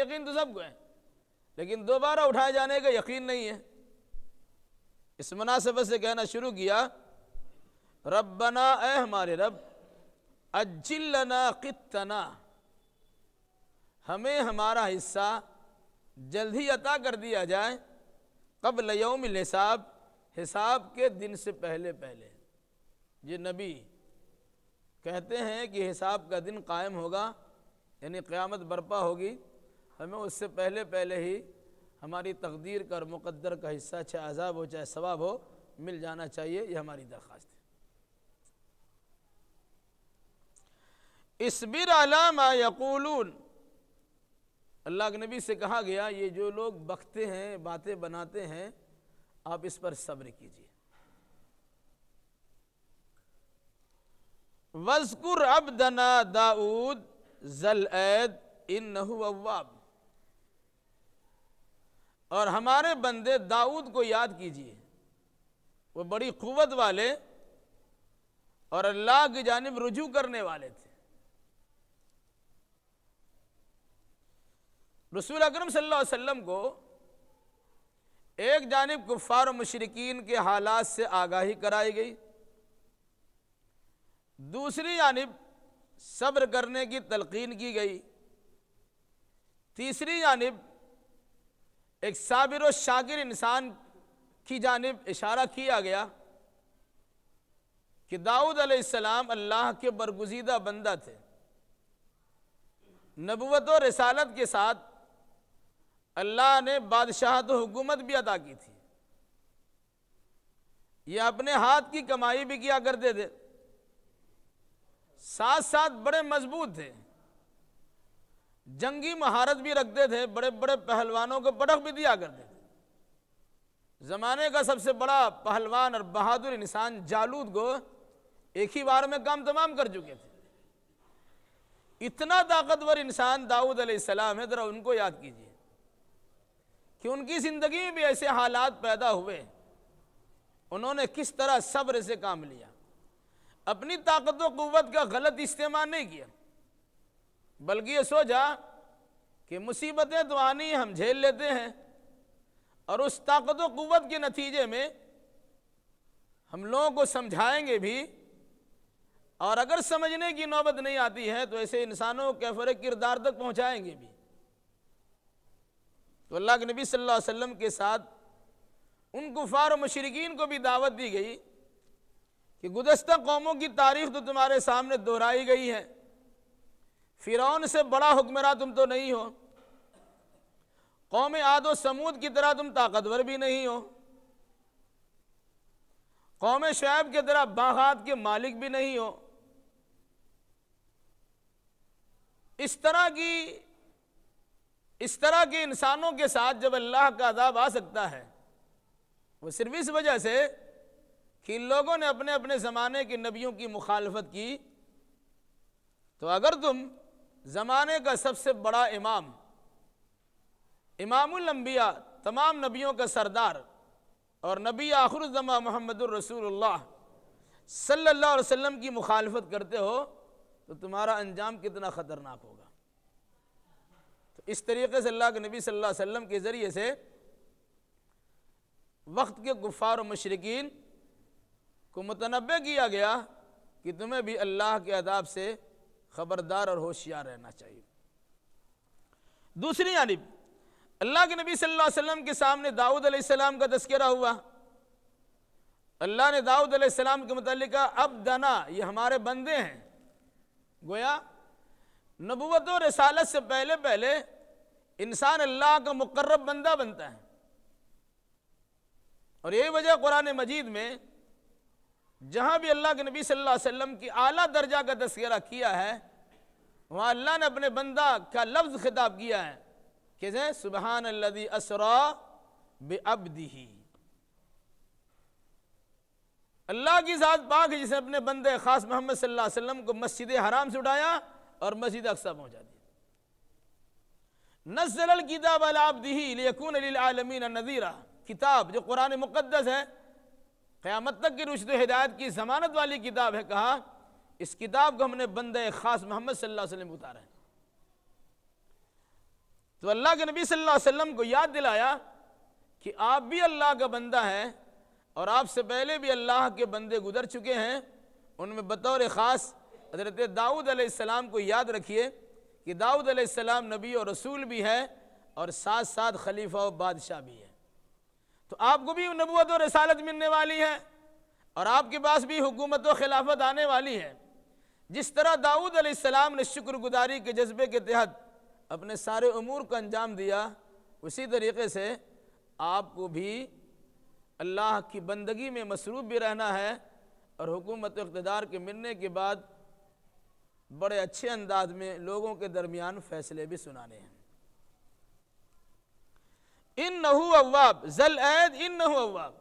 یقین تو سب کو ہے، لیکن دوبارہ اٹھائے جانے کا یقین نہیں ہے۔ اس مناسبت سے کہنا شروع کیا، ربنا، اے ہمارے رب، عجل لنا قطنا، ہمیں ہمارا حصہ جلد ہی عطا کر دیا جائے، قبل یوم الحساب، حساب کے دن سے پہلے پہلے۔ یہ نبی کہتے ہیں کہ حساب کا دن قائم ہوگا، یعنی قیامت برپا ہوگی، ہمیں اس سے پہلے پہلے ہی ہماری تقدیر کا اور مقدر کا حصہ، چاہے عذاب ہو چاہے ثواب ہو، مل جانا چاہیے۔ یہ ہماری درخواست ہے۔ اصبر علی ما یقولون، اللہ کے نبی سے کہا گیا یہ جو لوگ بکتے ہیں، باتیں بناتے ہیں، آپ اس پر صبر کیجیے۔ وَاذْكُرْ عَبْدَنَا داؤد ذَا الْأَيْدِ إِنَّهُ أَوَّابٌ، اور ہمارے بندے داؤد کو یاد کیجیے، وہ بڑی قوت والے اور اللہ کی جانب رجوع کرنے والے تھے۔ رسول اکرم صلی اللہ علیہ وسلم کو ایک جانب کفار و مشرکین کے حالات سے آگاہی کرائی گئی، دوسری جانب صبر کرنے کی تلقین کی گئی، تیسری جانب ایک صابر و شاکر انسان کی جانب اشارہ کیا گیا کہ داؤد علیہ السلام اللہ کے برگزیدہ بندہ تھے، نبوت و رسالت کے ساتھ اللہ نے بادشاہت و حکومت بھی عطا کی تھی، یہ اپنے ہاتھ کی کمائی بھی کیا کرتے تھے، ساتھ ساتھ بڑے مضبوط تھے، جنگی مہارت بھی رکھتے تھے، بڑے بڑے پہلوانوں کو پٹخ بھی دیا کرتے تھے۔ زمانے کا سب سے بڑا پہلوان اور بہادر انسان جالوت کو ایک ہی بار میں کام تمام کر چکے تھے۔ اتنا طاقتور انسان داؤد علیہ السلام ہے، ذرا ان کو یاد کیجیے کہ ان کی زندگی میں بھی ایسے حالات پیدا ہوئے، انہوں نے کس طرح صبر سے کام لیا، اپنی طاقت و قوت کا غلط استعمال نہیں کیا، بلکہ یہ سوچا کہ مصیبتیں تو آنی ہم جھیل لیتے ہیں، اور اس طاقت و قوت کے نتیجے میں ہم لوگوں کو سمجھائیں گے بھی، اور اگر سمجھنے کی نوبت نہیں آتی ہے تو ایسے انسانوں کو کیفر کردار تک پہنچائیں گے بھی۔ تو اللہ کے نبی صلی اللہ علیہ وسلم کے ساتھ ان کفار و مشرکین کو بھی دعوت دی گئی کہ گزشتہ قوموں کی تاریخ تو تمہارے سامنے دہرائی گئی ہے، فرعون سے بڑا حکمراں تم تو نہیں ہو، قوم عاد و سمود کی طرح تم طاقتور بھی نہیں ہو، قوم شعیب کی طرح باغات کے مالک بھی نہیں ہو، اس طرح کے انسانوں کے ساتھ جب اللہ کا عذاب آ سکتا ہے، وہ صرف اس وجہ سے کہ ان لوگوں نے اپنے اپنے زمانے کے نبیوں کی مخالفت کی، تو اگر تم زمانے کا سب سے بڑا امام الانبیاء، تمام نبیوں کا سردار اور نبی آخر الزمان محمد الرسول اللہ صلی اللہ علیہ وسلم کی مخالفت کرتے ہو تو تمہارا انجام کتنا خطرناک ہوگا۔ تو اس طریقے سے اللہ کے نبی صلی اللہ علیہ وسلم کے ذریعے سے وقت کے کفار و مشرکین کو متنبہ کیا گیا کہ تمہیں بھی اللہ کے عذاب سے خبردار اور ہوشیار رہنا چاہیے۔ دوسری جانب اللہ کے نبی صلی اللہ علیہ وسلم کے سامنے داؤد علیہ السلام کا تذکرہ ہوا، اللہ نے داؤد علیہ السلام کے متعلق کہا عبدنا، یہ ہمارے بندے ہیں۔ گویا نبوت و رسالت سے پہلے پہلے انسان اللہ کا مقرب بندہ بنتا ہے، اور یہی وجہ قرآن مجید میں جہاں بھی اللہ کے نبی صلی اللہ علیہ وسلم کی اعلیٰ درجہ کا تذکرہ کیا ہے، وہاں اللہ نے اپنے بندہ کا لفظ خطاب کیا ہے کہ سبحان الذی اسریٰ بعبدہ، اللہ کی ذات پاک ہے جس نے اپنے بندے خاص محمد صلی اللہ علیہ وسلم کو مسجد حرام سے اٹھایا اور مسجد اقصی پہنچا دیا۔ نزل الکتاب علی عبدہ لیکون للعالمین نذیرا، کتاب جو قرآن مقدس ہے، قیامت تک کی رشد و ہدایت کی ضمانت والی کتاب ہے، کہا اس کتاب کو ہم نے بندے خاص محمد صلی اللہ علیہ وسلم اتارا ہے۔ تو اللہ کے نبی صلی اللہ علیہ وسلم کو یاد دلایا کہ آپ بھی اللہ کا بندہ ہیں اور آپ سے پہلے بھی اللہ کے بندے گزر چکے ہیں. ان میں بطور خاص حضرت داؤد علیہ السلام کو یاد رکھیے کہ داؤد علیہ السلام نبی اور رسول بھی ہے اور ساتھ ساتھ خلیفہ و بادشاہ بھی ہے. تو آپ کو بھی نبوت و رسالت ملنے والی ہے اور آپ کے پاس بھی حکومت و خلافت آنے والی ہے. جس طرح داؤد علیہ السلام نے شکر گزاری کے جذبے کے تحت اپنے سارے امور کو انجام دیا، اسی طریقے سے آپ کو بھی اللہ کی بندگی میں مصروف بھی رہنا ہے اور حکومت و اقتدار کے ملنے کے بعد بڑے اچھے انداز میں لوگوں کے درمیان فیصلے بھی سنانے ہیں. انہو اواب ذل عید انہو اواب،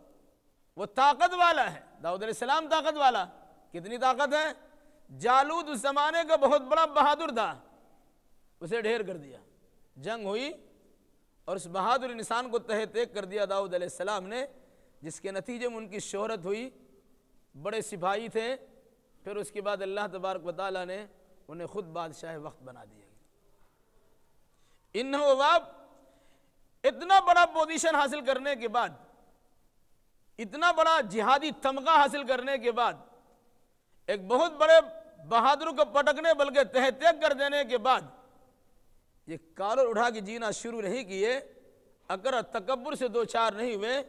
وہ طاقت والا ہے. داؤد علیہ السلام طاقت والا، کتنی طاقت ہے؟ جالوت اس زمانے کا بہت بڑا بہادر تھا، اسے ڈھیر کر دیا. جنگ ہوئی اور اس بہادر انسان کو تہہ تیگ کر دیا داؤد علیہ السلام نے، جس کے نتیجے میں ان کی شہرت ہوئی، بڑے سپاہی تھے. پھر اس کے بعد اللہ تبارک و تعالیٰ نے انہیں خود بادشاہ وقت بنا دیا. انہو اواب، اتنا بڑا پوزیشن حاصل کرنے کے بعد، اتنا بڑا جہادی تمغہ حاصل کرنے کے بعد، ایک بہت بڑے بہادر کو پٹکنے بلکہ تہہ تیگ کر دینے کے بعد یہ کالر اٹھا کے جینا شروع نہیں کیے، اگر تکبر سے دو چار نہیں ہوئے،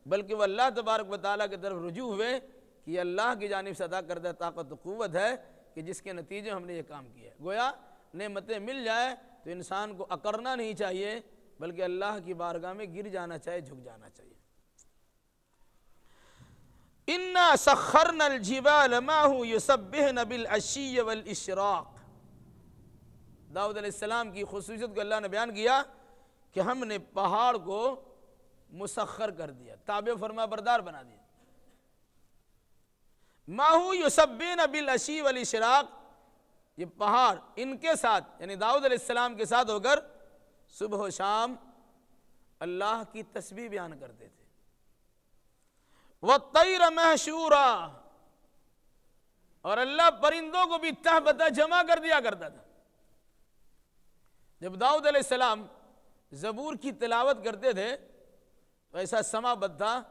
بلکہ وہ اللہ تبارک و تعالیٰ کی طرف رجوع ہوئے کہ یہ اللہ کی جانب سے عطا کردہ طاقت و قوت ہے کہ جس کے نتیجے ہم نے یہ کام کیا ہے. گویا نعمتیں مل جائے تو انسان کو اکڑنا نہیں چاہیے بلکہ اللہ کی بارگاہ میں گر جانا چاہیے، جھک جانا چاہیے. اِنَّا سَخَّرْنَا الْجِبَالَ مَعَهُ يُسَبِّحْنَ بِالْعَشِيِّ وَالْإِشْرَاقِ. داؤد علیہ السلام کی خصوصیت کو اللہ نے بیان کیا کہ ہم نے پہاڑ کو مسخر کر دیا، تابع فرما بردار بنا دیا. مَعَهُ يُسَبِّحْنَ بِالْعَشِيِّ وَالْإِشْرَاقِ، یہ پہاڑ ان کے ساتھ یعنی داؤد علیہ السلام کے ساتھ ہو کر صبح و شام اللہ کی تسبیح بیان کرتے تھے. وَالطَّيْرَ مَحْشُورًا، اور اللہ پرندوں کو بھی تہ بتہ جمع کر دیا کرتا تھا. جب داؤد علیہ السلام زبور کی تلاوت کرتے تھے تو ایسا سما بد تھا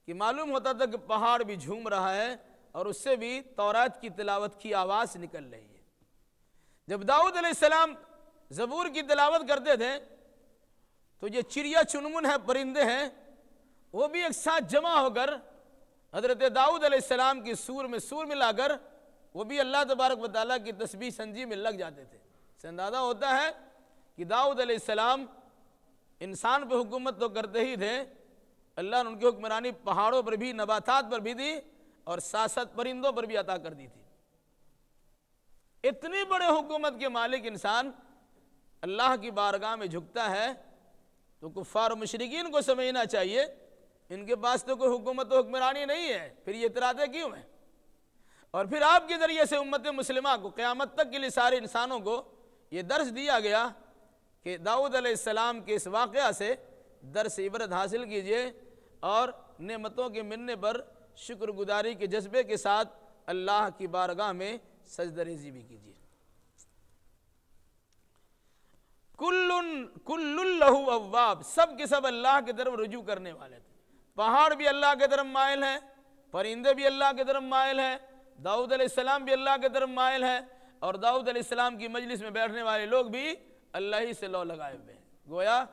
کہ معلوم ہوتا تھا کہ پہاڑ بھی جھوم رہا ہے اور اس سے بھی تورات کی تلاوت کی آواز نکل رہی ہے. جب داؤد علیہ السلام زبور کی تلاوت کرتے تھے تو یہ چڑیا چنمن ہے، پرندے ہیں، وہ بھی ایک ساتھ جمع ہو کر حضرت داؤد علیہ السلام کی سور میں لا کر وہ بھی اللہ تبارک و تعالیٰ کی تسبیح سنجی میں لگ جاتے تھے. اس سے اندازہ ہوتا ہے کہ داؤد علیہ السلام انسان پہ حکومت تو کرتے ہی تھے، اللہ نے ان کی حکمرانی پہاڑوں پر بھی، نباتات پر بھی دی اور ساتھ ساتھ پرندوں پر بھی عطا کر دی تھی. اتنی بڑے حکومت کے مالک انسان اللہ کی بارگاہ میں جھکتا ہے تو کفار و مشرکین کو سمجھنا چاہیے ان کے پاس تو کوئی حکومت و حکمرانی نہیں ہے، پھر یہ اتراتے کیوں ہیں؟ اور پھر آپ کے ذریعے سے امت مسلمہ کو قیامت تک کے لیے سارے انسانوں کو یہ درس دیا گیا کہ داؤد علیہ السلام کے اس واقعہ سے درس عبرت حاصل کیجئے اور نعمتوں کے ملنے پر شکر گزاری کے جذبے کے ساتھ اللہ کی بارگاہ میں سجدہ ریزی بھی کیجئے. کل لہو اواب، سب کے سب اللہ کی طرف رجوع کرنے والے تھے. پہاڑ بھی اللہ کی طرف مائل ہیں، پرندے بھی اللہ کی طرف مائل ہیں، داؤد علیہ السلام بھی اللہ کی طرف مائل ہیں اور داؤد علیہ السلام کی مجلس میں بیٹھنے والے لوگ بھی اللہ ہی سے لو لگائے ہوئے ہیں. گویا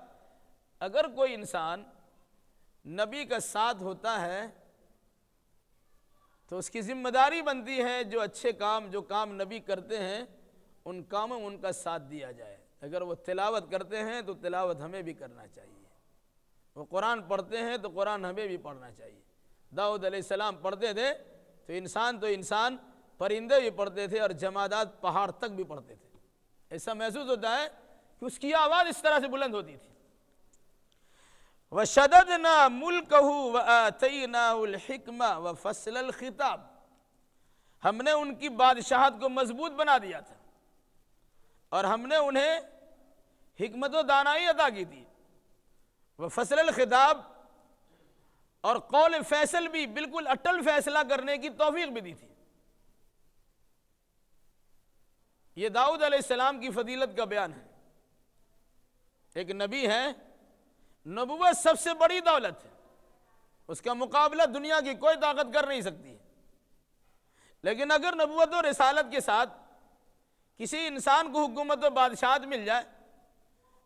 اگر کوئی انسان نبی کا ساتھ ہوتا ہے تو اس کی ذمہ داری بنتی ہے جو اچھے کام، جو کام نبی کرتے ہیں ان کاموں میں ان کا ساتھ دیا جائے. اگر وہ تلاوت کرتے ہیں تو تلاوت ہمیں بھی کرنا چاہیے، وہ قرآن پڑھتے ہیں تو قرآن ہمیں بھی پڑھنا چاہیے. داؤد علیہ السلام پڑھتے تھے تو انسان پرندے بھی پڑھتے تھے اور جمادات پہاڑ تک بھی پڑھتے تھے. ایسا محسوس ہوتا ہے کہ اس کی آواز اس طرح سے بلند ہوتی تھی. وَشَدَدْنَا مُلْكَهُ وَآتَيْنَاهُ الْحِكْمَةَ وَفَصْلَ الْخِطَابِ، ہم نے ان کی بادشاہت کو مضبوط بنا دیا تھا اور ہم نے انہیں حکمت و دانائی عطا کی تھی. وَفَصْلَ الْخِطَابِ، اور قول فیصل بھی بالکل اٹل فیصلہ کرنے کی توفیق بھی دی تھی. یہ داؤد علیہ السلام کی فضیلت کا بیان ہے. ایک نبی ہے، نبوت سب سے بڑی دولت ہے، اس کا مقابلہ دنیا کی کوئی طاقت کر نہیں سکتی ہے۔ لیکن اگر نبوت و رسالت کے ساتھ کسی انسان کو حکومت و بادشاہت مل جائے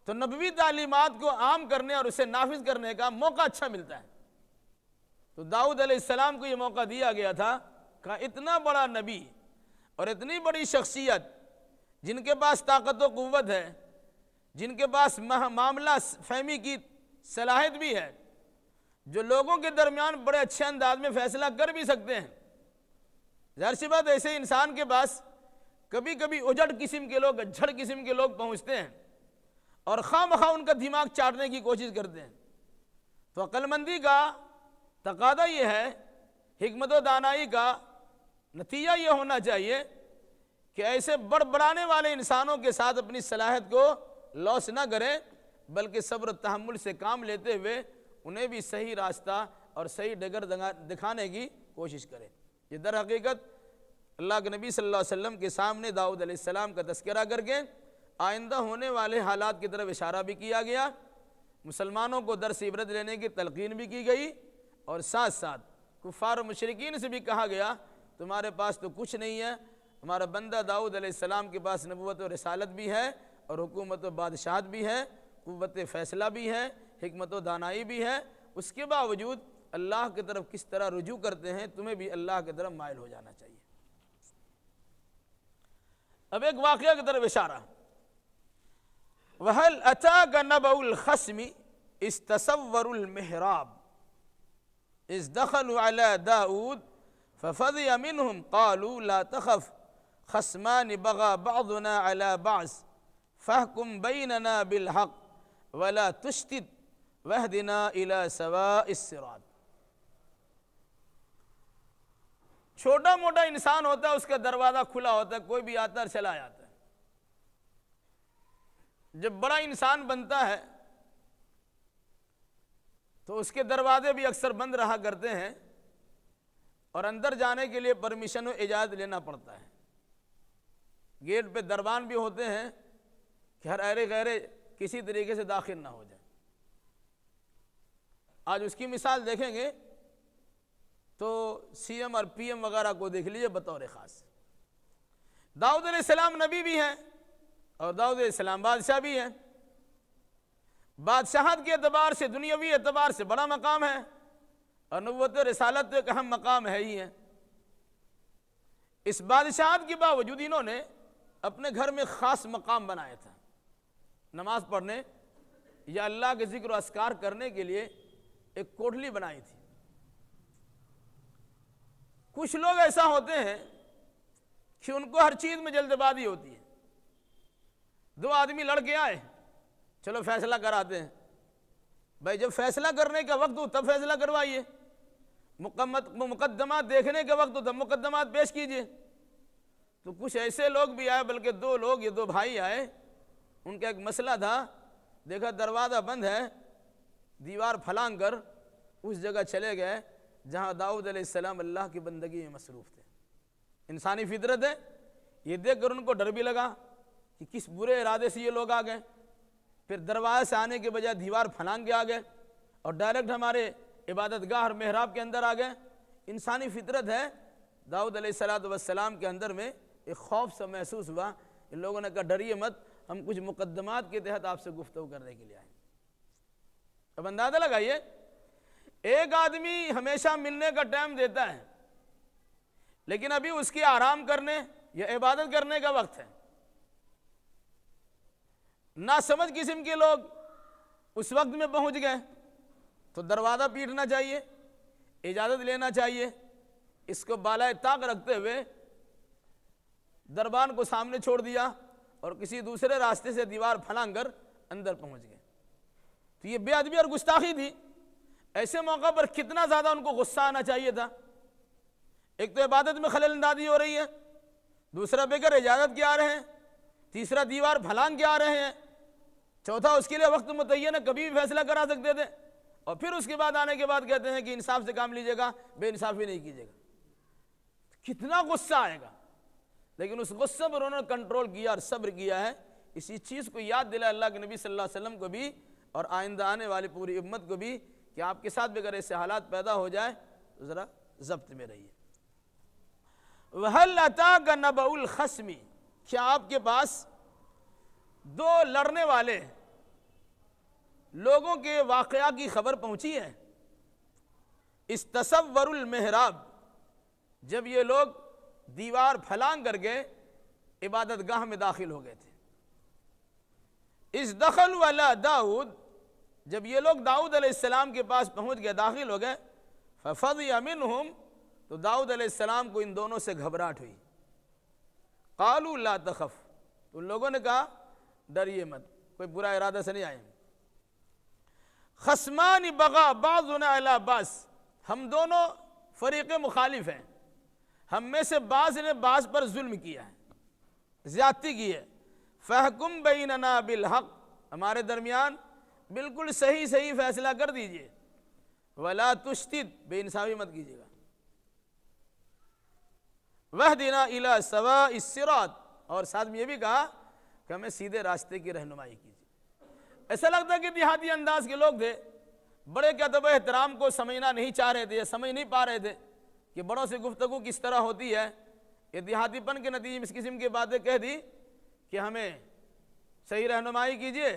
تو نبوی تعلیمات کو عام کرنے اور اسے نافذ کرنے کا موقع اچھا ملتا ہے۔ تو داؤد علیہ السلام کو یہ موقع دیا گیا تھا کہ اتنا بڑا نبی اور اتنی بڑی شخصیت، جن کے پاس طاقت و قوت ہے، جن کے پاس معاملہ فہمی کی صلاحیت بھی ہے، جو لوگوں کے درمیان بڑے اچھے انداز میں فیصلہ کر بھی سکتے ہیں۔ ظاہر سی بات ایسے انسان کے پاس کبھی کبھی اجڑ قسم کے لوگ، جھڑ قسم کے لوگ پہنچتے ہیں اور خواہ مخواہ ان کا دماغ چاٹنے کی کوشش کرتے ہیں۔ تو عقل مندی کا تقاضا یہ ہے، حکمت و دانائی کا نتیجہ یہ ہونا چاہیے کہ ایسے بڑبڑانے والے انسانوں کے ساتھ اپنی صلاحیت کو لوس نہ کریں، بلکہ صبر و تحمل سے کام لیتے ہوئے انہیں بھی صحیح راستہ اور صحیح ڈگر دکھانے کی کوشش کریں۔ یہ در حقیقت اللہ کے نبی صلی اللہ علیہ وسلم کے سامنے داؤد علیہ السلام کا تذکرہ کر کے آئندہ ہونے والے حالات کی طرف اشارہ بھی کیا گیا، مسلمانوں کو درس عبرت لینے کی تلقین بھی کی گئی، اور ساتھ ساتھ کفار و مشرکین سے بھی کہا گیا تمہارے پاس تو کچھ نہیں ہے، ہمارا بندہ داؤد علیہ السلام کے پاس نبوت و رسالت بھی ہے اور حکومت و بادشاہت بھی ہے، قوت فیصلہ بھی ہے، حکمت و دانائی بھی ہے، اس کے باوجود اللہ کی طرف کس طرح رجوع کرتے ہیں، تمہیں بھی اللہ کی طرف مائل ہو جانا چاہیے۔ اب ایک واقعہ کی طرف اشارہ، وَهَلْ أَتَاكَ نَبَأُ الْخَصْمِ إِذْ تَسَوَّرُوا الْمِحْرَابَ إِذْ دَخَلُوا عَلَى دَاوُودَ فَفَزِعَ مِنْهُمْ قَالُوا لَا تَخَفْ خَصْمَانِ بَغَى بَعْضُنَا عَلَى بَعْضٍ فَاحْكُمْ بَيْنَنَا بِالْحَقِّ وَلَا تُشْطِطْ وَاهْدِنَا إِلَى سَوَاءِ الصِّرَاطِ۔ چھوٹا موٹا انسان ہوتا ہے، اس کا دروازہ کھلا ہوتا ہے، کوئی بھی آتا ہے چلا جاتا ہے۔ جب بڑا انسان بنتا ہے تو اس کے دروازے بھی اکثر بند رہا کرتے ہیں اور اندر جانے کے لیے پرمیشن و اجازت لینا پڑتا ہے۔ گیٹ پہ دربان بھی ہوتے ہیں کہ ہر ایرے غیرے کسی طریقے سے داخل نہ ہو جائے۔ آج اس کی مثال دیکھیں گے تو سی ایم اور پی ایم وغیرہ کو دیکھ لیجئے بطور خاص۔ داؤد علیہ السلام نبی بھی ہیں اور داؤد علیہ السلام بادشاہ بھی ہیں۔ بادشاہت کے اعتبار سے، دنیاوی اعتبار سے بڑا مقام ہے، اور نبوت و رسالت ایک اہم مقام ہے ہی ہے۔ اس بادشاہت کے باوجود انہوں نے اپنے گھر میں خاص مقام بنایا تھا، نماز پڑھنے یا اللہ کے ذکر و اذکار کرنے کے لیے ایک کوٹھلی بنائی تھی۔ کچھ لوگ ایسا ہوتے ہیں کہ ان کو ہر چیز میں جلد بازی ہوتی ہے۔ دو آدمی لڑ کے آئے، چلو فیصلہ کراتے ہیں۔ بھائی جب فیصلہ کرنے کا وقت ہو تب فیصلہ کروائیے، مقدمات دیکھنے کے وقت ہو تب مقدمات پیش کیجئے۔ تو کچھ ایسے لوگ بھی آئے، بلکہ دو لوگ، یہ دو بھائی آئے، ان کا ایک مسئلہ تھا، دیکھا دروازہ بند ہے، دیوار پھلانگ کر اس جگہ چلے گئے جہاں داؤد علیہ السلام اللہ کی بندگی میں مصروف تھے۔ انسانی فطرت ہے، یہ دیکھ کر ان کو ڈر بھی لگا کہ کس برے ارادے سے یہ لوگ آ گئے۔ پھر دروازے سے آنے کے بجائے دیوار پھلانگ کے آ گئے اور ڈائریکٹ ہمارے عبادت گاہ اور محراب کے اندر آ گئے۔ انسانی فطرت ہے، داؤد علیہ السلام کے اندر میں ایک خوف سا محسوس ہوا۔ ان لوگوں نے کہا ڈریے مت، ہم کچھ مقدمات کے تحت آپ سے گفتگو کرنے کے لیے آئے۔ اب اندازہ لگائیے، ایک آدمی ہمیشہ ملنے کا ٹائم دیتا ہے، لیکن ابھی اس کے آرام کرنے یا عبادت کرنے کا وقت ہے۔ نہ سمجھ قسم کے لوگ اس وقت میں پہنچ گئے تو دروازہ پیٹنا چاہیے، اجازت لینا چاہیے۔ اس کو بالائے طاق رکھتے ہوئے دربان کو سامنے چھوڑ دیا اور کسی دوسرے راستے سے دیوار پھلانگ کر اندر پہنچ گئے۔ تو یہ بے ادبی اور گستاخی تھی۔ ایسے موقع پر کتنا زیادہ ان کو غصہ آنا چاہیے تھا۔ ایک تو عبادت میں خلل اندازی ہو رہی ہے، دوسرا بغیر اجازت کے آ رہے ہیں، تیسرا دیوار پھلانگ کے آ رہے ہیں، چوتھا اس کے لیے وقت متعین ہے، کبھی بھی فیصلہ کرا سکتے تھے، اور پھر اس کے بعد آنے کے بعد کہتے ہیں کہ انصاف سے کام لیجیے گا، بے انصافی نہیں کیجیے گا۔ کتنا غصہ آئے گا، لیکن اس غصے پر انہوں نے کنٹرول کیا اور صبر کیا ہے اسی چیز کو یاد دلا اللہ کے نبی صلی اللہ علیہ وسلم کو بھی اور آئندہ آنے والی پوری امت کو بھی کہ آپ کے ساتھ بھی اگر ایسے حالات پیدا ہو جائے تو ذرا ضبط میں رہیے۔ وَهَلْ أَتَاكَ نَبَأُ الْخَصْمِ، کیا آپ کے پاس دو لڑنے والے لوگوں کے واقعہ کی خبر پہنچی ہے؟ استصوروا المحراب، جب یہ لوگ دیوار پھلانگ کر کے عبادت گاہ میں داخل ہو گئے تھے۔ اِذْ دَخَلُوا عَلَىٰ داؤد، جب یہ لوگ داؤد علیہ السلام کے پاس پہنچ گئے، داخل ہو گئے، فَفَزِعَ مِنْهُمْ، تو داؤد علیہ السلام کو ان دونوں سے گھبراہٹ ہوئی۔ قَالُوا لَا تَخَفْ، تو ان لوگوں نے کہا ڈریے مت، کوئی برا ارادہ سے نہیں آئے۔ خصمان بغا بعضنا علی بعض، ہم دونوں فریق مخالف ہیں، ہم میں سے بعض نے بعض پر ظلم کیا ہے، زیادتی کی ہے۔ فَحْكُمْ بَيْنَنَا بِالْحَقِّ، ہمارے درمیان بالکل صحیح فیصلہ کر دیجئے۔ وَلَا تُشْتِتْ، بے انصافی مت کیجیے گا۔ وَاهْدِنَا إِلَىٰ سَوَاءِ الصِّرَاطِ، اور ساتھ میں یہ بھی کہا کہ ہمیں سیدھے راستے کی رہنمائی کیجیے۔ ایسا لگتا ہے کہ دیہاتی انداز کے لوگ تھے، بڑے کے ادب و احترام کو سمجھنا نہیں چاہ رہے تھے یا سمجھ نہیں پا رہے تھے کہ بڑوں سے گفتگو کس طرح ہوتی ہے۔ یہ دیہاتی پن کے نتیجے میں اس قسم کی باتیں کہہ دی کہ ہمیں صحیح رہنمائی کیجیے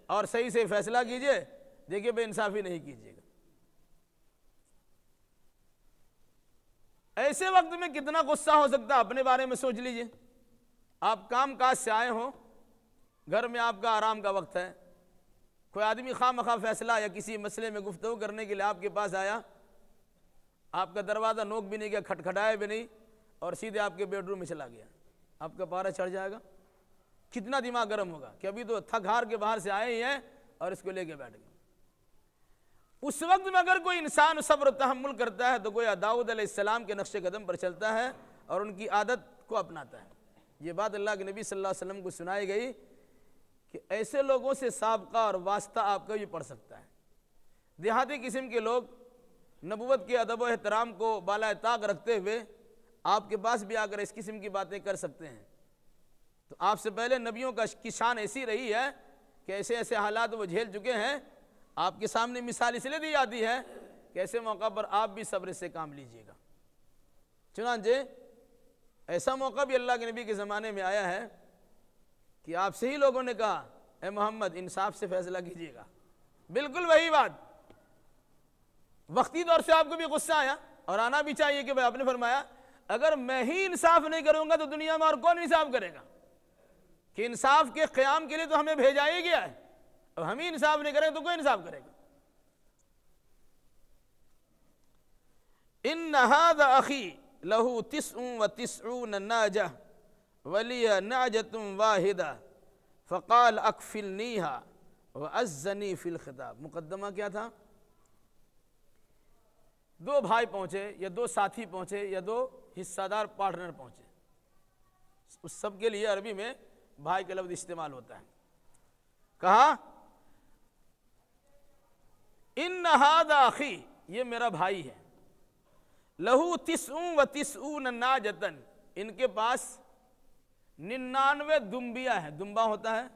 اور صحیح سے فیصلہ کیجیے، دیکھیے بے انصافی نہیں کیجیے گا۔ ایسے وقت میں کتنا غصہ ہو سکتا ہے اپنے بارے میں سوچ لیجئے۔ آپ کام کاج سے آئے ہوں، گھر میں آپ کا آرام کا وقت ہے، کوئی آدمی خواہ مخواہ فیصلہ یا کسی مسئلے میں گفتگو کرنے کے لیے آپ کے پاس آیا، آپ کا دروازہ نوک بھی نہیں کیا، کھٹکھٹائے بھی نہیں، اور سیدھے آپ کے بیڈ روم میں چلا گیا، آپ کا پارا چڑھ جائے گا؟ کتنا دماغ گرم ہوگا کہ ابھی تو تھک ہار کے باہر سے آئے ہی ہیں اور اس کو لے کے بیٹھ گئے۔ اس وقت میں اگر کوئی انسان صبر و تحمل کرتا ہے تو گویا داؤد علیہ السلام کے نقش قدم پر چلتا ہے اور ان کی عادت کو اپناتا ہے۔ یہ بات اللہ کے نبی صلی اللہ علیہ وسلم کو سنائی گئی کہ ایسے لوگوں سے سابقہ اور واسطہ آپ کا بھی پڑ سکتا ہے۔ دیہاتی قسم کے لوگ نبوت کے ادب و احترام کو بالائے طاق رکھتے ہوئے آپ کے پاس بھی آ کر اس قسم کی باتیں کر سکتے ہیں۔ تو آپ سے پہلے نبیوں کی شان ایسی رہی ہے کہ ایسے ایسے حالات وہ جھیل چکے ہیں، آپ کے سامنے مثال اس لیے دی جاتی ہے کہ ایسے موقع پر آپ بھی صبر سے کام لیجئے گا۔ چنانچہ ایسا موقع بھی اللہ کے نبی کے زمانے میں آیا ہے کہ آپ سے ہی لوگوں نے کہا اے محمد انصاف سے فیصلہ کیجیے گا۔ بالکل وہی بات، وقتی طور سے آپ کو بھی غصہ آیا اور آنا بھی چاہیے کہ آپ نے فرمایا اگر میں ہی انصاف نہیں کروں گا تو دنیا میں اور کون انصاف کرے گا؟ کہ انصاف کے قیام کے لیے تو ہمیں بھیجا ہی گیا ہے، اور ہم ہی انصاف نہیں کریں تو کوئی انصاف کرے گا۔ ان ھذا اخی لہ 99 ناجہ ولی نعجۃ واحدہ فقال اکفلنیھا وعزنی فی الخطاب۔ مقدمہ کیا تھا؟ دو بھائی پہنچے یا دو ساتھی پہنچے یا دو حصہ دار پارٹنر پہنچے، اس سب کے لیے عربی میں بھائی کا لفظ استعمال ہوتا ہے۔ کہا ان ھذا اخی، یہ میرا بھائی ہے، لہو 99 ناجۃ، ان کے پاس 99 دمبیاں ہیں۔ دمبا ہوتا ہے،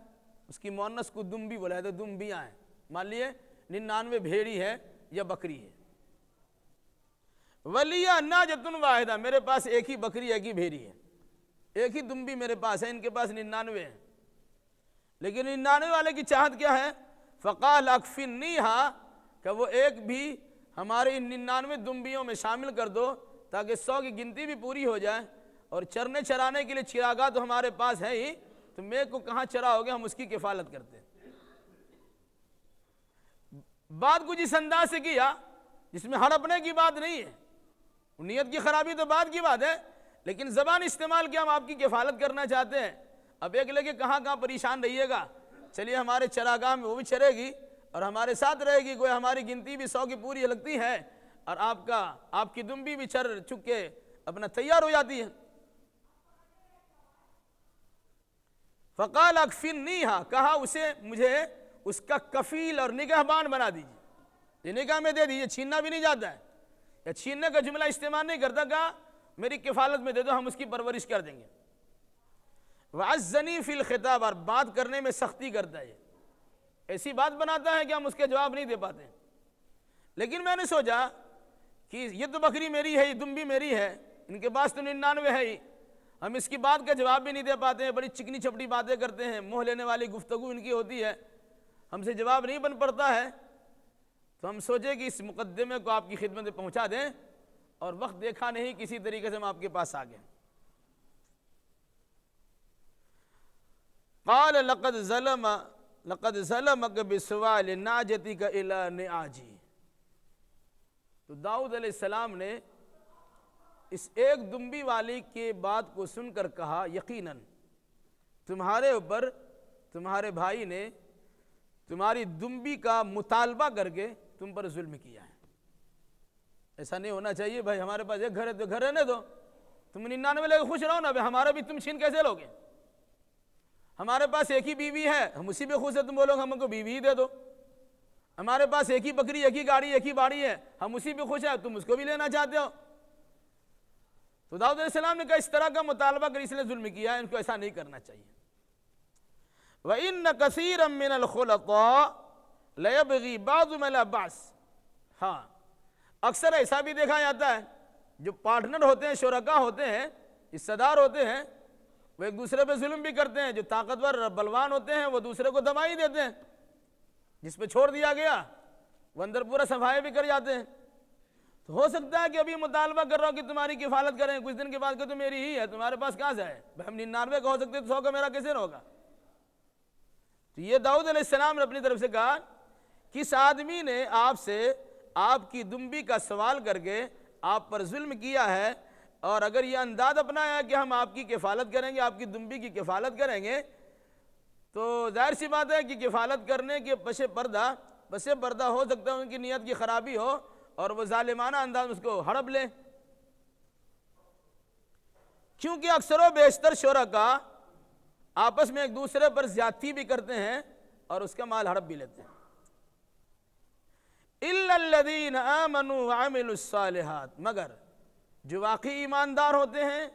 اس کی مؤنث کو دمبی بولا ہے تو دمبیاں ہیں۔ مان لیے 99 بھیڑی ہے یا بکری ہے۔ ولیہ ناجۃ واحدہ، میرے پاس ایک ہی بکری ایک ہی بھیڑی ہے، ایک ہی دمبی میرے پاس ہے، ان کے پاس 99 ہیں۔ لیکن 99 والے کی چاہت کیا ہے؟ فقال اکفلنیھا، کہ وہ ایک بھی ہمارے ان 99 دمبیوں میں شامل کر دو تاکہ 100 کی گنتی بھی پوری ہو جائے، اور چرنے چرانے کے لیے چراگاہ تو ہمارے پاس ہے ہی، تو میں کو کہاں چرا ہوگے، ہم اس کی کفالت کرتے ہیں۔ بات کچھ اس انداز سے کیا جس میں ہڑپنے کی بات نہیں ہے، نیت کی خرابی تو بات کی بات ہے، لیکن زبان استعمال کیا ہم آپ کی کفالت کرنا چاہتے ہیں۔ اب ایک لے کے کہاں کہاں پریشان رہیے گا، چلیے ہمارے چراگاہ میں وہ بھی چرے گی اور ہمارے ساتھ رہے گی، کوئی ہماری گنتی بھی 100 کی پوری لگتی ہے، اور آپ کی دمبی بھی چر چک کے اپنا تیار ہو جاتی ہے۔ فقال اکفلنیھا، کہا اسے مجھے اس کا کفیل اور نگہبان بنا دیجیے، یہ نگاہ میں دے دیجیے، چھیننا بھی نہیں جاتا ہے، یا چھیننے کا جملہ استعمال نہیں کرتا، کہا میری کفالت میں دے دو، ہم اس کی پرورش کر دیں گے۔ وعزنی فی الخطاب، اور بات کرنے میں سختی کرتا ہے، ایسی بات بناتا ہے کہ ہم اس کے جواب نہیں دے پاتے۔ لیکن میں نے سوچا کہ یہ تو بکری میری ہے، یہ دم بھی میری ہے، ان کے پاس تو 99 ہے ہی، ہم اس کی بات کا جواب بھی نہیں دے پاتے ہیں، بڑی چکنی چپٹی باتیں کرتے ہیں، موہ لینے والی گفتگو ان کی ہوتی ہے، ہم سے جواب نہیں بن پڑتا ہے، تو ہم سوچے کہ اس مقدمے کو آپ کی خدمت میں پہنچا دیں، اور وقت دیکھا نہیں، کسی طریقے سے ہم آپ کے پاس آ گئے۔ قال لقد ظلمك بسوال ناجتك الى نعاجی، تو داؤد علیہ السلام نے اس ایک دمبی والی کی بات کو سن کر کہا، یقیناً تمہارے اوپر تمہارے بھائی نے تمہاری دمبی کا مطالبہ کر کے تم پر ظلم کیا ہے۔ ایسا نہیں ہونا چاہیے بھائی، ہمارے پاس ایک گھر ہے تو گھر رہنے دو، تم 99 لے کے خوش رہو نا، بھائی ہمارا بھی تم چھین کیسے لوگے؟ ہمارے پاس ایک ہی بیوی ہے، ہم اسی پہ خوش ہیں، تم بولو ہم کو بیوی ہی دے دو۔ ہمارے پاس ایک ہی بکری، ایک ہی گاڑی، ایک ہی باڑی ہے، ہم اسی پہ خوش ہیں، تم اس کو بھی لینا چاہتے ہو۔ تو داؤد علیہ السلام نے کہا اس طرح کا مطالبہ کر اس نے ظلم کیا ہے، ان کو ایسا نہیں کرنا چاہیے۔ وَإِنَّ كَثِيرًا مِّنَ الْخُلَطَاءِ لَيَبْغِي بَعْضُهُمْ عَلَىٰ بَعْضٍ، ہاں اکثر ایسا بھی دیکھا جاتا ہے، جو پارٹنر ہوتے ہیں، شرکا ہوتے ہیں، حصہ دار ہوتے ہیں، وہ ایک دوسرے پہ ظلم بھی کرتے ہیں، جو طاقتور بلوان ہوتے ہیں وہ دوسرے کو دبا ہی دیتے ہیں، جس پہ چھوڑ دیا گیا وہ اندر پورا صفائی بھی کر جاتے ہیں۔ تو ہو سکتا ہے کہ ابھی مطالبہ کر رہا ہوں کہ تمہاری کفالت کریں، کچھ دن کے بعد کہ تو میری ہی ہے، تمہارے پاس کہاں سے ہے؟ ہم 99 کا ہو سکتے تو 100 کا میرا کیسے ہوگا؟ تو یہ داؤد علیہ السلام نے اپنی طرف سے کہا، کس آدمی نے آپ سے آپ کی دمبی کا سوال کر کے آپ پر ظلم کیا ہے، اور اگر یہ انداز اپنایا کہ ہم آپ کی کفالت کریں گے، آپ کی دمبی کی کفالت کریں گے، تو ظاہر سی بات ہے کہ کفالت کرنے کے پس پردہ ہو سکتا ہے ان کی نیت کی خرابی ہو، اور وہ ظالمانہ انداز اس کو ہڑپ لیں، کیونکہ اکثر و بیشتر شرکا آپس میں ایک دوسرے پر زیادتی بھی کرتے ہیں اور اس کا مال ہڑپ بھی لیتے ہیں۔ إِلَّا الَّذِينَ آمَنُوا وَعَمِلُوا الصَّالِحَاتِ، مگر جو واقعی ایماندار ہوتے ہیں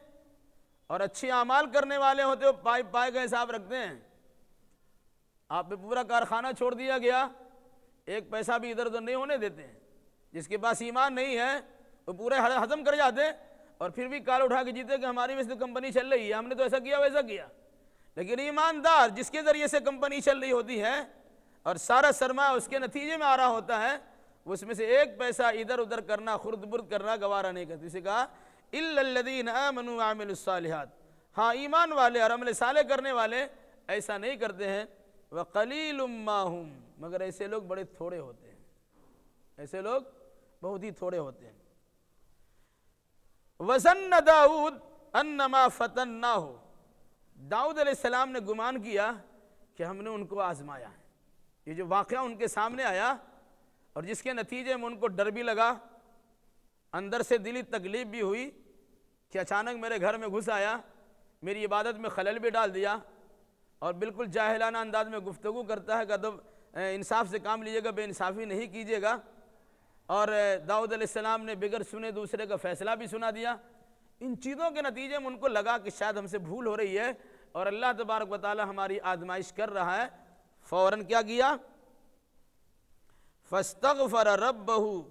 اور اچھے اعمال کرنے والے ہوتے ہیں، وہ پائے کا حساب رکھتے ہیں۔ آپ پہ پورا کارخانہ چھوڑ دیا گیا، ایک پیسہ بھی ادھر ادھر نہیں ہونے دیتے ہیں، جس کے پاس ایمان نہیں ہے وہ پورے ہضم کر جاتے ہیں، اور پھر بھی کال اٹھا کے جیتے کہ ہماری وجہ سے کمپنی چل رہی ہے، ہم نے تو ایسا کیا ویسا کیا۔ لیکن ایماندار جس کے ذریعے سے کمپنی چل رہی ہوتی ہے اور سارا سرمایہ اس کے نتیجے میں آ رہا ہوتا ہے، وہ اس میں سے ایک پیسہ ادھر ادھر کرنا، خرد برد کرنا گوارا نہیں کرتی۔ اسے کہا إِلَّا الَّذِينَ آمَنُوا وَعَمِلُوا الصَّالِحَاتِ، ہاں ایمان والے اور عمل صالح کرنے والے ایسا نہیں کرتے ہیں۔ وَقَلِيلٌ مَّا هُمْ، مگر ایسے لوگ بڑے تھوڑے ہوتے ہیں، ایسے لوگ بہت ہی تھوڑے ہوتے ہیں۔ وَظَنَّ دَاؤد أَنَّمَا فَتَنَّاهُ، داؤد علیہ السلام نے گمان کیا کہ ہم نے ان کو آزمایا ہے۔ یہ جو واقعہ ان کے سامنے آیا اور جس کے نتیجے میں ان کو ڈر بھی لگا، اندر سے دلی تکلیف بھی ہوئی کہ اچانک میرے گھر میں گھس آیا، میری عبادت میں خلل بھی ڈال دیا، اور بالکل جاہلانہ انداز میں گفتگو کرتا ہے کہ ادب انصاف سے کام لیجیے گا، بے انصافی نہیں کیجیے گا، اور داؤد علیہ السلام نے بغیر سنے دوسرے کا فیصلہ بھی سنا دیا۔ ان چیزوں کے نتیجے میں ان کو لگا کہ شاید ہم سے بھول ہو رہی ہے اور اللہ تبارک و تعالی ہماری آزمائش کر رہا ہے۔ فوراً کیا کیا؟ فَاسْتَغْفَرَ رَبَّهُ،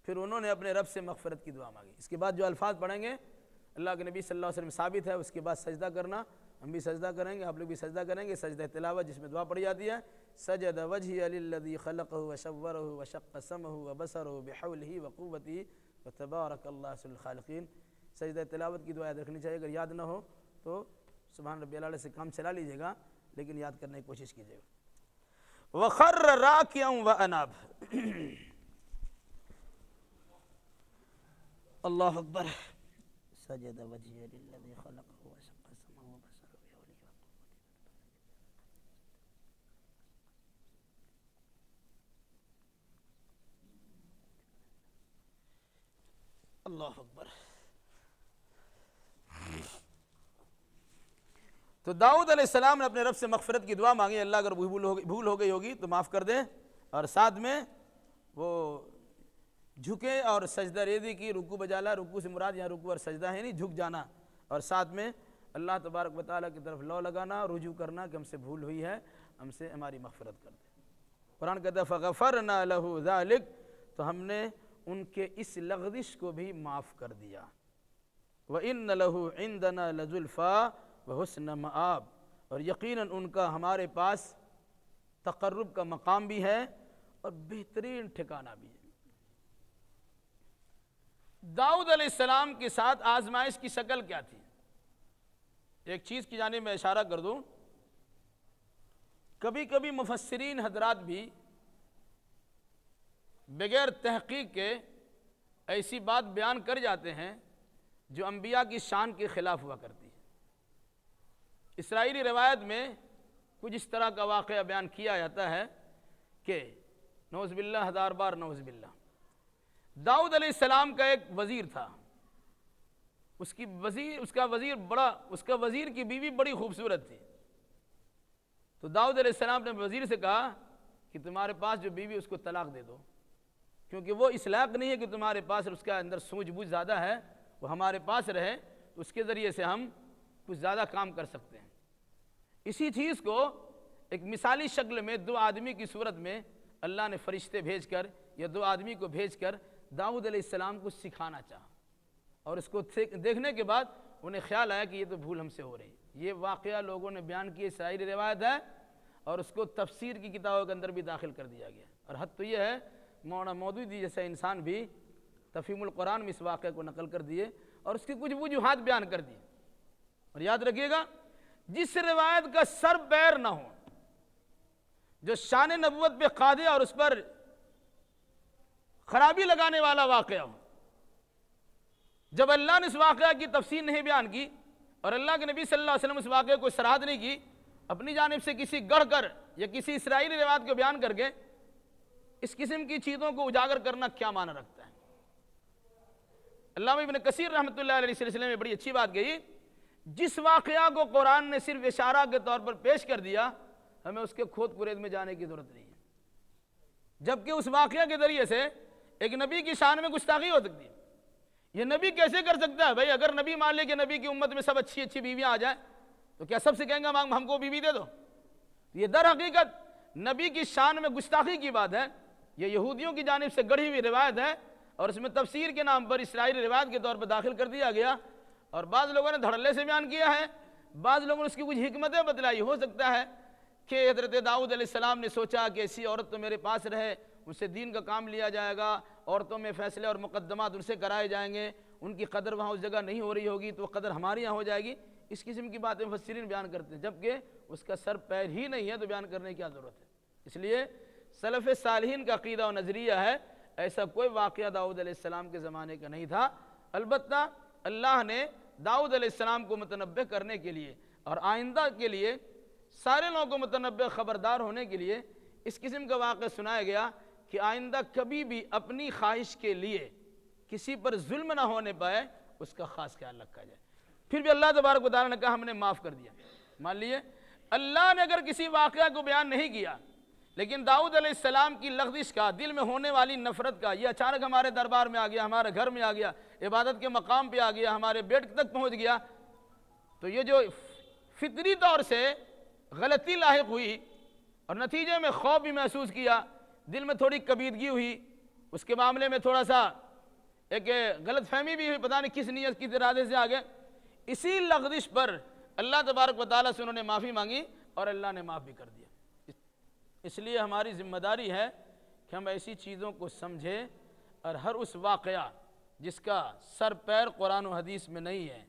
پھر انہوں نے اپنے رب سے مغفرت کی دعا مانگی۔ اس کے بعد جو الفاظ پڑھیں گے اللہ کے نبی صلی اللہ علیہ وسلم ثابت ہے، اس کے بعد سجدہ کرنا، ہم بھی سجدہ کریں گے، آپ لوگ بھی سجدہ کریں گے، سجدہ تلاوت جس میں دعا پڑھی جاتی ہے، سجد وجهي للذي خلقه وصوره وشق سمعه وبصره بحوله وقوته وتبارك الله احسن الخالقين۔ سجدہ تلاوت کی دعا یاد رکھنی چاہیے، اگر یاد نہ ہو تو سبحان ربی الاعلی سے کام چلا لیجیے گا، لیکن یاد کرنے کی کوشش کیجیے گا۔ وخر راکعا واناب، اللہ اکبر۔ سجد وجهي للذي خلقه وشق سمعه وبصره بحوله وقوته، اللہ اکبر۔ تو داؤد علیہ السلام نے اپنے رب سے مغفرت کی دعا مانگی، اللہ اگر بھول ہو گئی ہوگی تو معاف کر دے، اور ساتھ میں وہ جھکے اور سجدہ ریزی کی، رکوع بجالا، رکوع سے مراد یہاں رکوع اور سجدہ ہے نہیں، جھک جانا، اور ساتھ میں اللہ تبارک و تعالیٰ کی طرف لو لگانا، رجوع کرنا کہ ہم سے بھول ہوئی ہے، ہم سے ہماری مغفرت کر دے۔ قرآن کہتا ہے فغفرنا لہ ذالک، تو ہم نے ان کے اس لغزش کو بھی معاف کر دیا۔ وَإِنَّ لَهُ عِندَنَا لَزُلْفَىٰ وَحُسْنَ مَآب، اور یقیناً ان کا ہمارے پاس تقرب کا مقام بھی ہے اور بہترین ٹھکانہ بھی ہے۔ داؤد علیہ السلام کے ساتھ آزمائش کی شکل کیا تھی؟ ایک چیز کی جانب میں اشارہ کر دوں، کبھی کبھی مفسرین حضرات بھی بغیر تحقیق کے ایسی بات بیان کر جاتے ہیں جو انبیاء کی شان کے خلاف ہوا کرتی ہے۔ اسرائیلی روایت میں کچھ اس طرح کا واقعہ بیان کیا جاتا ہے کہ نعوذ باللہ، ہزار بار نعوذ باللہ، داؤد علیہ السلام کا ایک وزیر تھا، اس کا وزیر کی بیوی بڑی خوبصورت تھی۔ تو داؤد علیہ السلام نے وزیر سے کہا کہ تمہارے پاس جو بیوی اس کو طلاق دے دو، کیونکہ وہ اس لائق نہیں ہے کہ تمہارے پاس، اس کے اندر سوجھ بوجھ زیادہ ہے، وہ ہمارے پاس رہے تو اس کے ذریعے سے ہم کچھ زیادہ کام کر سکتے ہیں۔ اسی چیز کو ایک مثالی شکل میں دو آدمی کی صورت میں اللہ نے فرشتے بھیج کر یا دو آدمی کو بھیج کر داؤد علیہ السلام کو سکھانا چاہا، اور اس کو دیکھنے کے بعد انہیں خیال آیا کہ یہ تو بھول ہم سے ہو رہی ہے۔ یہ واقعہ لوگوں نے بیان کیا، اسرائیلی روایت ہے، اور اس کو تفسیر کی کتابوں کے اندر بھی داخل کر دیا گیا۔ اور حد تو یہ ہے مولانا مودودی جیسا انسان بھی تفہیم القرآن میں اس واقعے کو نقل کر دیے اور اس کی کچھ وجوہات بیان کر دیے۔ اور یاد رکھیے گا، جس روایت کا سر پیر نہ ہو، جو شان نبوت پہ قاضی اور اس پر خرابی لگانے والا واقعہ ہو، جب اللہ نے اس واقعہ کی تفصیل نہیں بیان کی اور اللہ کے نبی صلی اللہ علیہ وسلم اس واقعے کو سرحد نہیں کی، اپنی جانب سے کسی گڑھ کر یا کسی اسرائیلی روایت کو بیان کر کے اس قسم کی چیزوں کو اجاگر کرنا کیا معنی رکھتا ہے؟ علامہ ابن کثیر رحمۃ اللہ علیہ سلسلے میں بڑی اچھی بات کہی، جس واقعہ کو قرآن نے صرف اشارہ کے طور پر پیش کر دیا، ہمیں اس کے کھود کرید میں جانے کی ضرورت نہیں ہے، جبکہ اس واقعہ کے ذریعے سے ایک نبی کی شان میں گستاخی ہو سکتی ہے۔ یہ نبی کیسے کر سکتا ہے؟ بھائی اگر نبی مان لے کہ نبی کی امت میں سب اچھی اچھی بیویاں آ جائیں تو کیا سب سے کہیں گا ہم کو بیوی دے دو؟ یہ در حقیقت نبی کی شان میں گستاخی کی بات ہے، یہ یہودیوں کی جانب سے گڑھی ہوئی روایت ہے، اور اس میں تفسیر کے نام پر اسرائیلی روایت کے طور پر داخل کر دیا گیا، اور بعض لوگوں نے دھڑلے سے بیان کیا ہے، بعض لوگوں نے اس کی کچھ حکمتیں بتلائی۔ ہو سکتا ہے کہ حضرت داؤد علیہ السلام نے سوچا کہ ایسی عورت تو میرے پاس رہے، ان سے دین کا کام لیا جائے گا، عورتوں میں فیصلے اور مقدمات ان سے کرائے جائیں گے، ان کی قدر وہاں اس جگہ نہیں ہو رہی ہوگی تو قدر ہمارے یہاں ہو جائے گی۔ اس قسم کی باتیں مفسرین بیان کرتے ہیں، جبکہ اس کا سر پیر ہی نہیں ہے تو بیان کرنے کی کیا ضرورت ہے؟ اس لیے سلف صالحین کا عقیدہ و نظریہ ہے ایسا کوئی واقعہ داؤد علیہ السلام کے زمانے کا نہیں تھا، البتہ اللہ نے داؤد علیہ السلام کو متنبہ کرنے کے لیے اور آئندہ کے لیے سارے لوگوں کو متنبہ خبردار ہونے کے لیے اس قسم کا واقعہ سنایا گیا کہ آئندہ کبھی بھی اپنی خواہش کے لیے کسی پر ظلم نہ ہونے پائے، اس کا خاص خیال رکھا جائے۔ پھر بھی اللہ تبارک و تعالیٰ نے کہا ہم نے معاف کر دیا۔ مان لیے اللہ نے اگر کسی واقعہ کو بیان نہیں کیا، لیکن داؤد علیہ السلام کی لغزش کا، دل میں ہونے والی نفرت کا، یہ اچانک ہمارے دربار میں آ گیا، ہمارے گھر میں آ گیا، عبادت کے مقام پہ آ گیا، ہمارے بیڈ تک پہنچ گیا، تو یہ جو فطری طور سے غلطی لاحق ہوئی اور نتیجے میں خوف بھی محسوس کیا، دل میں تھوڑی کبیدگی ہوئی، اس کے معاملے میں تھوڑا سا ایک غلط فہمی بھی ہوئی، پتہ نہیں کس نیت کس ارادے سے آگے، اسی لغزش پر اللہ تبارک و تعالیٰ سے انہوں نے معافی مانگی اور اللہ نے معاف بھی کر دیا۔ اس لیے ہماری ذمہ داری ہے کہ ہم ایسی چیزوں کو سمجھیں اور ہر اس واقعہ جس کا سر پیر قرآن و حدیث میں نہیں ہے،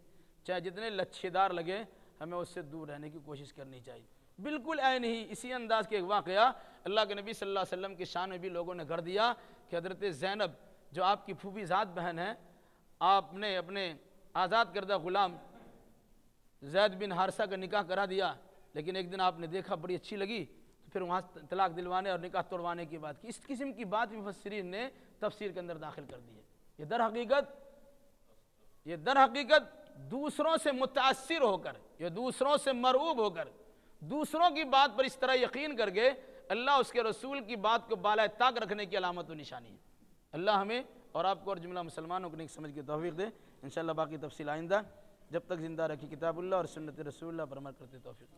چاہے جتنے لچھے دار لگے، ہمیں اس سے دور رہنے کی کوشش کرنی چاہیے۔ بالکل عین ہی اسی انداز کے ایک واقعہ اللہ کے نبی صلی اللہ علیہ وسلم کی شان میں بھی لوگوں نے گھڑ دیا کہ حضرت زینب جو آپ کی پھوپھی ذات بہن ہے، آپ نے اپنے آزاد کردہ غلام زید بن حارثہ کا نکاح کرا دیا، لیکن ایک دن آپ نے دیکھا بڑی اچھی لگی تو پھر وہاں طلاق دلوانے اور نکاح توڑوانے کی بات کی۔ اس قسم کی بات مفسرین نے تفسیر کے اندر داخل کر دی ہے۔ یہ در حقیقت دوسروں سے متاثر ہو کر یا دوسروں سے مرعوب ہو کر دوسروں کی بات پر اس طرح یقین کر کے اللہ اس کے رسول کی بات کو بالائے طاق رکھنے کی علامت و نشانی ہے۔ اللہ ہمیں اور آپ کو اور جملہ مسلمانوں کو نیک سمجھ کی توفیق دے۔ انشاءاللہ باقی تفصیل آئندہ جب تک زندہ رکھی کتاب اللہ اور سنت رسول اللہ پر عمل کرتے توفیق